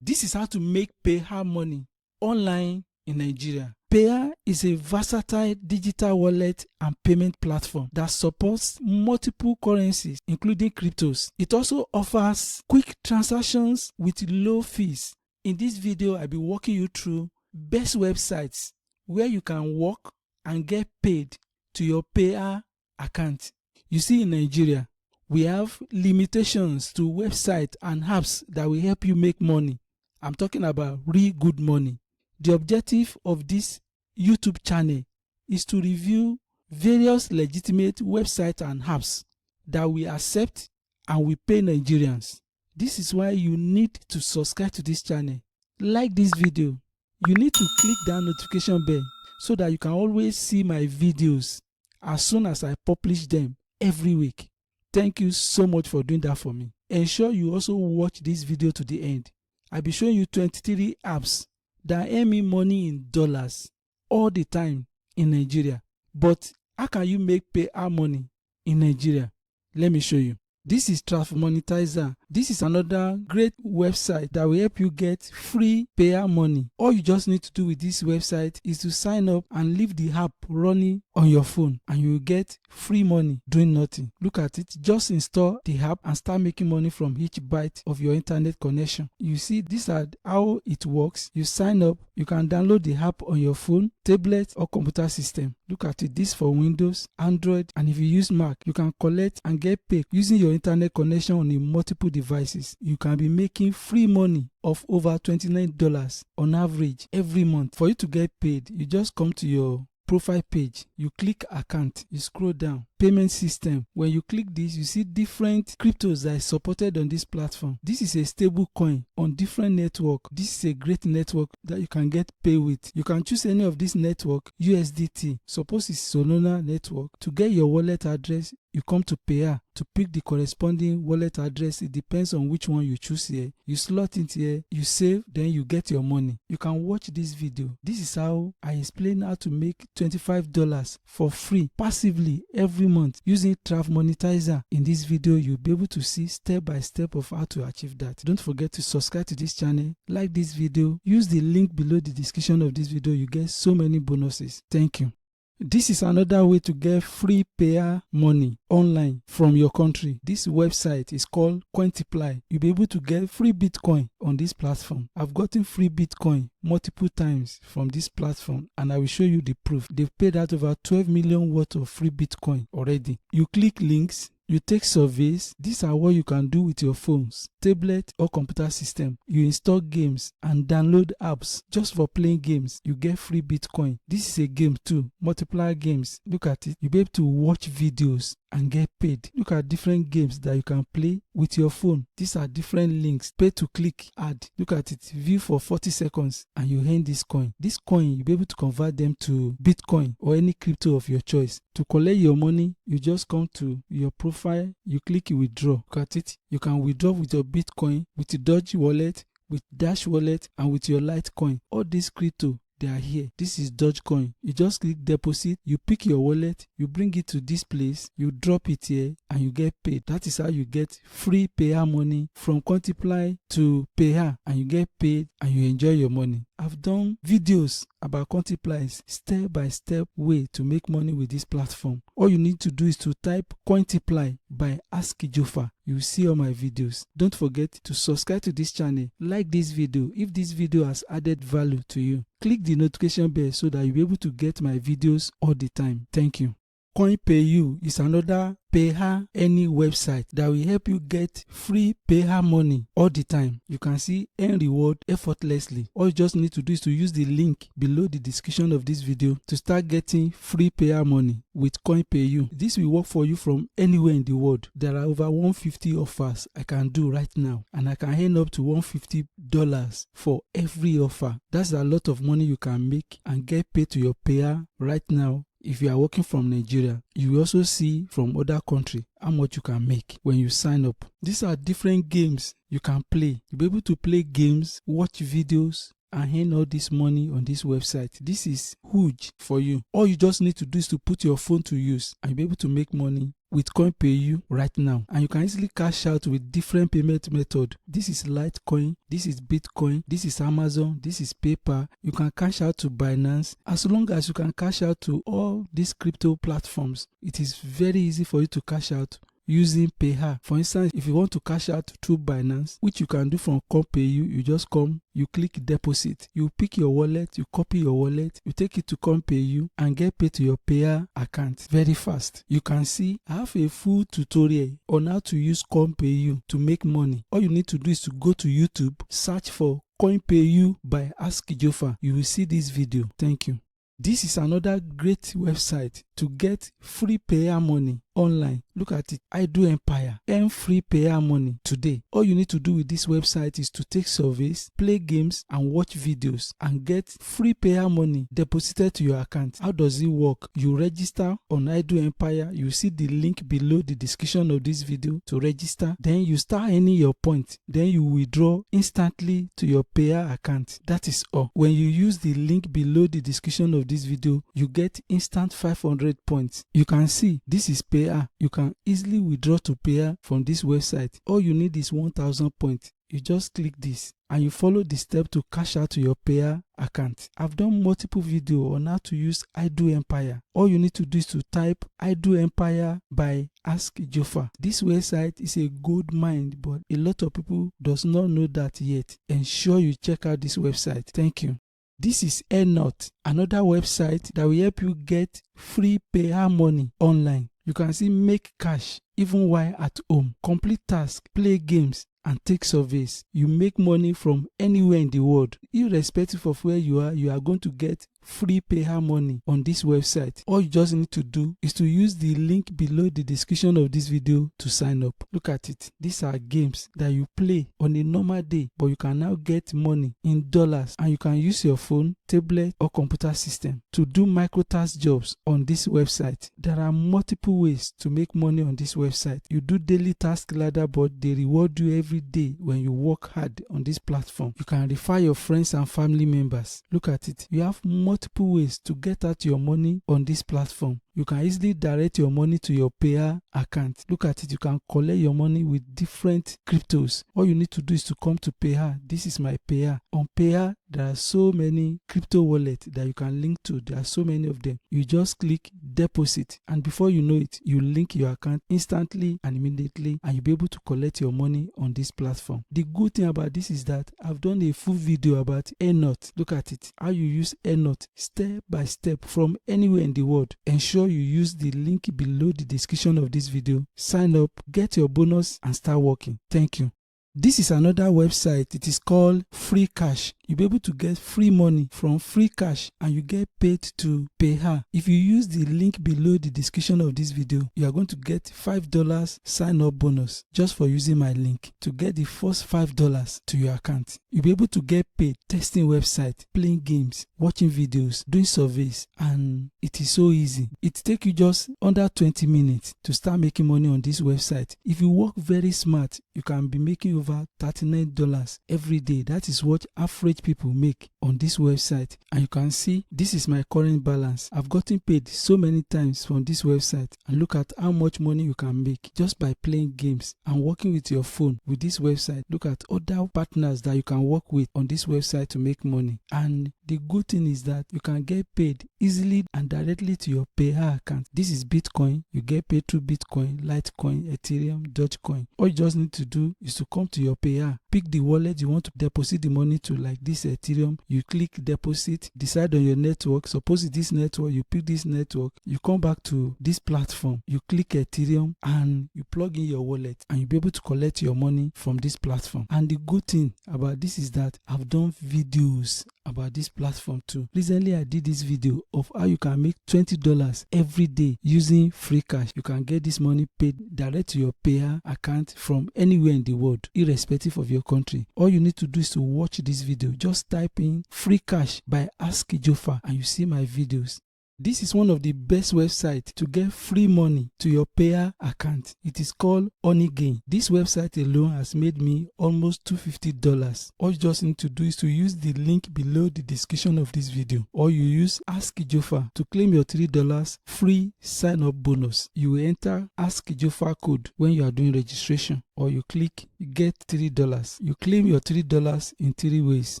This is how to make Payeer money online in Nigeria. Payeer is a versatile digital wallet and payment platform that supports multiple currencies, including cryptos. It also offers quick transactions with low fees. In this video, I'll be walking you through best websites where you can work and get paid to your Payeer account. You see, in Nigeria, we have limitations to websites and apps that will help you make money. I'm talking about real good money. The objective of this YouTube channel is to review various legitimate websites and apps that we accept and we pay Nigerians. This is why you need to subscribe to this channel. Like this video. You need to click that notification bell so that you can always see my videos as soon as I publish them every week. Thank you so much for doing that for me. Ensure you also watch this video to the end. I'll be showing you 23 apps that earn me money in dollars all the time in Nigeria. But how can you make Payeer money in Nigeria? Let me show you. This is Traffic Monetizer. This is another great website that will help you get free Payeer money. All you just need to do with this website is to sign up and leave the app running on your phone, and you will get free money doing nothing. Look at it. Just install the app and start making money from each byte of your internet connection. You see, these are how it works. You sign up. You can download the app on your phone, tablet, or computer system. Look at it. This for Windows, Android, and if you use Mac, you can collect and get paid using your internet connection on multiple devices. You can be making free money of over $29 on average every month. For you to get paid, you just come to your profile page, you click account, you scroll down, payment system. When you click this, you see different cryptos that is supported on this platform. This is a stable coin on different network. This is a great network that you can get paid with. You can choose any of this network, USDT. Suppose it's Solana network. To get your wallet address, you come to Payeer to pick the corresponding wallet address. It depends on which one you choose here. You slot it here, you save, then you get your money. You can watch this video. This is how I explain how to make $25 for free passively every month using Traffic Monetizer. In this video, you'll be able to see step by step of how to achieve that. Don't forget to subscribe to this channel, like this video, use the link below the description of this video. You get so many bonuses. Thank you. This is another way to get free Payeer money online from your country. This website is called Quintiply. You'll be able to get free Bitcoin on this platform. I've gotten free Bitcoin multiple times from this platform, and I will show you the proof. They've paid out over 12 million worth of free Bitcoin already. You click links, you take surveys. These are what you can do with your phones, tablet, or computer system. You install games and download apps just for playing games. You get free Bitcoin. This is a game too, multiplier games. Look at it. You'll be able to watch videos and get paid. Look at different games that you can play with your phone. These are different links. Pay to click ad. Look at it. View for 40 seconds and you earn this coin. This coin, you'll be able to convert them to Bitcoin or any crypto of your choice. To collect your money, you just come to your profile, you click withdraw. Look at it. You can withdraw with your Bitcoin, with the Doge wallet, with Dash wallet, and with your Litecoin. All these crypto, they are here. This is Dogecoin. You just click deposit, you pick your wallet, you bring it to this place, you drop it here, and you get paid. That is how you get free Payeer money from Quintiply to Payeer, and you get paid and you enjoy your money. I've done videos about Quintiply's step-by-step way to make money with this platform. All you need to do is to type Quintiply by Ask JOFA. You will see all my videos. Don't forget to subscribe to this channel, like this video if this video has added value to you. Click the notification bell so that you'll be able to get my videos all the time. Thank you. Payeer is another Payeer any website that will help you get free Payeer money all the time. You can see earn reward effortlessly. All you just need to do is to use the link below the description of this video to start getting free Payeer money with Payeer. This will work for you from anywhere in the world. There are over 150 offers I can do right now, and I can earn up to $150 for every offer. That's a lot of money you can make and get paid to your Payeer right now. If you are working from Nigeria, you will also see from other countries how much you can make when you sign up. These are different games you can play. You'll be able to play games, watch videos, and earn all this money on this website. This is huge for you. All you just need to do is to put your phone to use and you'll be able to make money with Payeer right now, and you can easily cash out with different payment method. This is Litecoin, this is Bitcoin, this is Amazon, this is PayPal. You can cash out to Binance. As long as you can cash out to all these crypto platforms, it is very easy for you to cash out using Payeer. For instance, if you want to cash out through Binance, which you can do from Payeer, you just come, you click deposit, you pick your wallet, you copy your wallet, you take it to Payeer and get paid to your Payeer account very fast. You can see I have a full tutorial on how to use Payeer to make money. All you need to do is to go to YouTube, search for Payeer by Ask JOFA. You will see this video. Thank you. This is another great website to get free Payeer money online. Look at it. I do Empire. Earn free Payeer money today. All you need to do with this website is to take surveys, play games, and watch videos and get free Payeer money deposited to your account. How does it work? You register on I do Empire. You see the link below the description of this video to register. Then you start earning your points. Then you withdraw instantly to your Payeer account. That is all. When you use the link below the description of this video, you get instant 500 points. You can see this is Payeer. You can easily withdraw to Payeer from this website. All you need is 1000 points. You just click this and you follow the step to cash out to your Payeer account. I've done multiple videos on how to use I do Empire. All you need to do is to type I do Empire by Ask JOFA. This website is a gold mine, but a lot of people does not know that yet. Ensure you check out this website. Thank you. This is Earnot, another website that will help you get free Payeer money online. You can see make cash even while at home, complete tasks, play games, and take surveys. You make money from anywhere in the world. Irrespective of where you are going to get free Payeer money on this website. All you just need to do is to use the link below the description of this video to sign up. Look at it. These are games that you play on a normal day, but you can now get money in dollars, and you can use your phone, tablet, or computer system to do microtask jobs on this website. There are multiple ways to make money on this website. You do daily task ladder, but they reward you every day when you work hard on this platform. You can refer your friends and family members. Look at it. You have multiple ways to get out your money on this platform. You can easily direct your money to your Payeer account. Look at it. You can collect your money with different cryptos. All you need to do is to come to Payeer. This is my Payeer. On Payeer, there are so many crypto wallets that you can link to. There are so many of them. You just click deposit, and before you know it, you link your account instantly and immediately, and you'll be able to collect your money on this platform. The good thing about this is that I've done a full video about Earnot. Look at it. How you use Earnot step by step from anywhere in the world. Ensure you use the link below the description of this video. Sign up, get your bonus, and start working. Thank you. This is another website. It is called Free Cash. You'll be able to get free money from Free Cash, and you get paid to Payeer. If you use the link below the description of this video, you are going to get $5 sign up bonus just for using my link to get the first $5 to your account. You'll be able to get paid testing website, playing games, watching videos, doing surveys, and it is so easy. It takes you just under 20 minutes to start making money on this website. If you work very smart, you can be making over $39 every day. That is what average people make on this website. And you can see this is my current balance. I've gotten paid so many times from this website, and look at how much money you can make just by playing games and working with your phone with this website. Look at other partners that you can work with on this website to make money. And the good thing is that you can get paid easily and directly to your Payeer account. This is Bitcoin. You get paid through Bitcoin, Litecoin, Ethereum, Dogecoin. All you just need to do is to come to your Payeer, pick the wallet you want to deposit the money to, like this Ethereum. You click deposit, decide on your network. Suppose it's this network, you pick this network. You come back to this platform, you click Ethereum, and you plug in your wallet, and you'll be able to collect your money from this platform. And the good thing about this is that I've done videos about this platform too. Recently I did this video of how you can make $20 every day using Free Cash. You can get this money paid direct to your Payeer account from anywhere in the world, irrespective of your country. All you need to do is to watch this video. Just type in Free Cash by Ask JOFA and you see my videos. This is one of the best websites to get free money to your Payeer account. It is called HoneyGain. This website alone has made me almost $250. All you just need to do is to use the link below the description of this video, or you use Ask JOFA to claim your $3 free sign-up bonus. You will enter Ask JOFA code when you are doing registration, or you click get $3. You claim your $3 in 3 ways.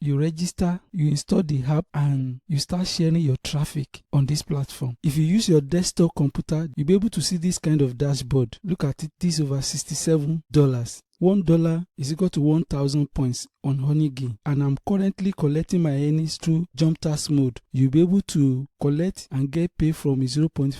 You register, you install the app, and you start sharing your traffic on this platform. If you use your desktop computer, you'll be able to see this kind of dashboard. Look at it, this is over $67. $1 is equal to 1,000 points on HoneyGain, and I'm currently collecting my earnings through jump task mode. You'll be able to collect and get paid from a 0.5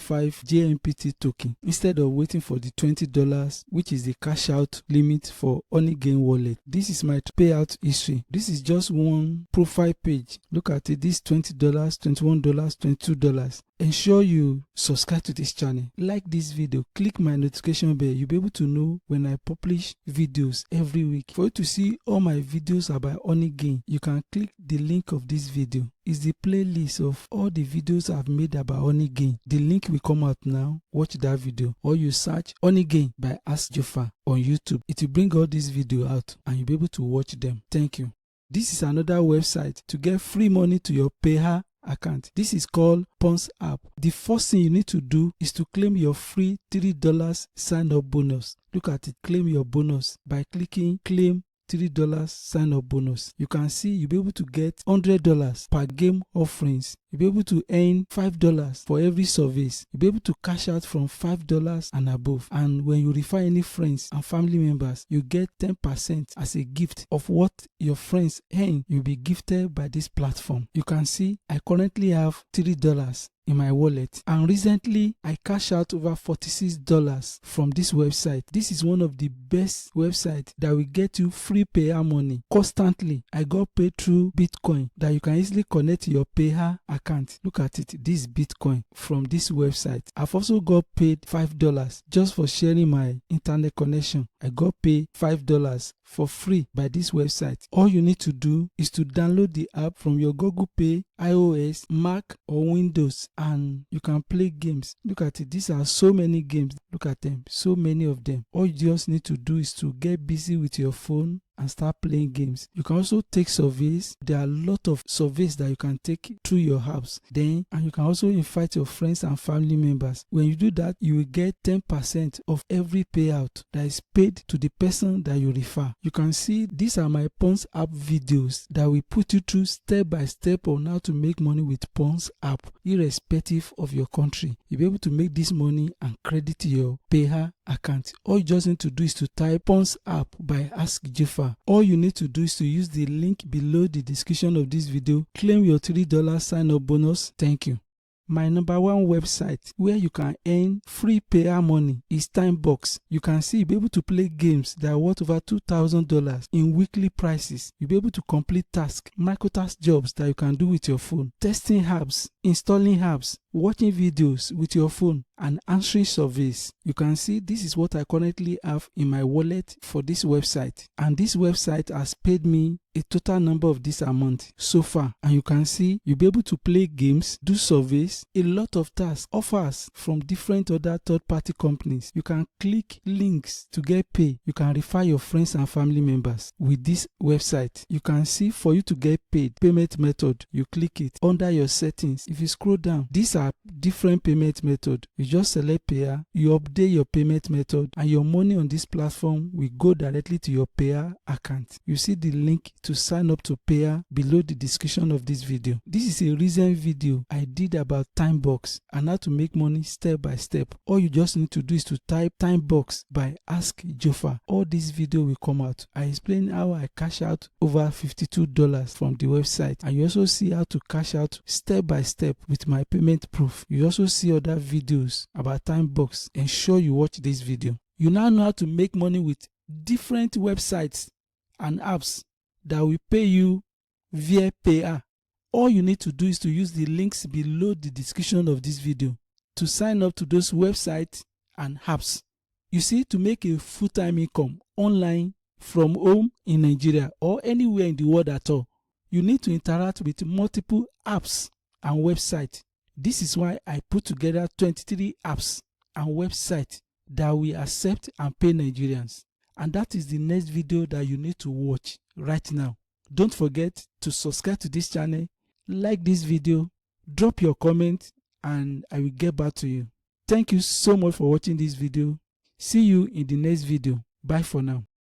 JMPT token instead of waiting for the $20, which is the cash out limit for HoneyGain wallet. This is my payout history. This is just one profile page. Look at it, this $20, $21, $22. Ensure you subscribe to this channel, like this video, click my notification bell. You'll be able to know when I publish videos every week. For you to see all my videos about HoneyGain, you can click the link of this video. It's the playlist of all the videos I've made about HoneyGain. The link will come out now. Watch that video, or you search HoneyGain by Ask JOFA on YouTube. It will bring all these videos out and you'll be able to watch them. Thank you. This is another website to get free money to your Payeer account. This is called Pons app. The first thing you need to do is to claim your free $3 sign up bonus. Look at it, claim your bonus by clicking claim $3 sign up bonus. You can see you'll be able to get $100 per game offerings. You'll be able to earn $5 for every service. You'll be able to cash out from $5 and above. And when you refer any friends and family members, you get 10% as a gift of what your friends earn. You'll be gifted by this platform. You can see I currently have $3 in my wallet, and recently I cashed out over $46 from this website. This is one of the best websites that will get you free Payeer money constantly. I got paid through Bitcoin that you can easily connect to your Payeer account. Look at it, this Bitcoin from this website. I've also got paid $5 just for sharing my internet connection. I got paid $5 for free by this website. All you need to do is to download the app from your Google Play, iOS, Mac or Windows, and you can play games. Look at it, these are so many games. Look at them, so many of them. All you just need to do is to get busy with your phone and start playing games. You can also take surveys. There are a lot of surveys that you can take through your apps. And you can also invite your friends and family members. When you do that, you will get 10% of every payout that is paid to the person that you refer. You can see these are my Pons app videos that will put you through step by step on how to make money with Pons app, irrespective of your country. You'll be able to make this money and credit your Payeer account. All you just need to do is to type Pons app by Ask JOFA. All you need to do is to use the link below the description of this video. Claim your $3 sign up bonus. Thank you. My number one website where you can earn free Payeer money is Timebox. You can see you'll be able to play games that are worth over $2,000 in weekly prices. You'll be able to complete tasks, microtask jobs that you can do with your phone, testing apps, installing apps, watching videos with your phone, and answering surveys. You can see this is what I currently have in my wallet for this website, and this website has paid me a total number of this amount so far. And you can see you'll be able to play games, do surveys, a lot of tasks, offers from different other third-party companies. You can click links to get paid. You can refer your friends and family members with this website. You can see for you to get paid, payment method. You click it under your settings. If you scroll down, these are different payment methods. You just select Payeer, you update your payment method, and your money on this platform will go directly to your Payeer account. You see the link to sign up to Payeer below the description of this video. This is a recent video I did about Timebox and how to make money step by step. All you just need to do is to type Timebox by Ask JOFA. All this video will come out. I explain how I cash out over $52 from the website, and you also see how to cash out step by step with my payment proof. You also see other videos about Timebox. Ensure you watch this video. You now know how to make money with different websites and apps that will pay you via Payeer. All you need to do is to use the links below the description of this video to sign up to those websites and apps. You see, to make a full-time income online from home in Nigeria or anywhere in the world at all, you need to interact with multiple apps and websites This is why I put together 23 apps and websites that will accept and pay Nigerians. And that is the next video that you need to watch right now. Don't forget to subscribe to this channel, like this video, drop your comment, and I will get back to you. Thank you so much for watching this video. See you in the next video. Bye for now.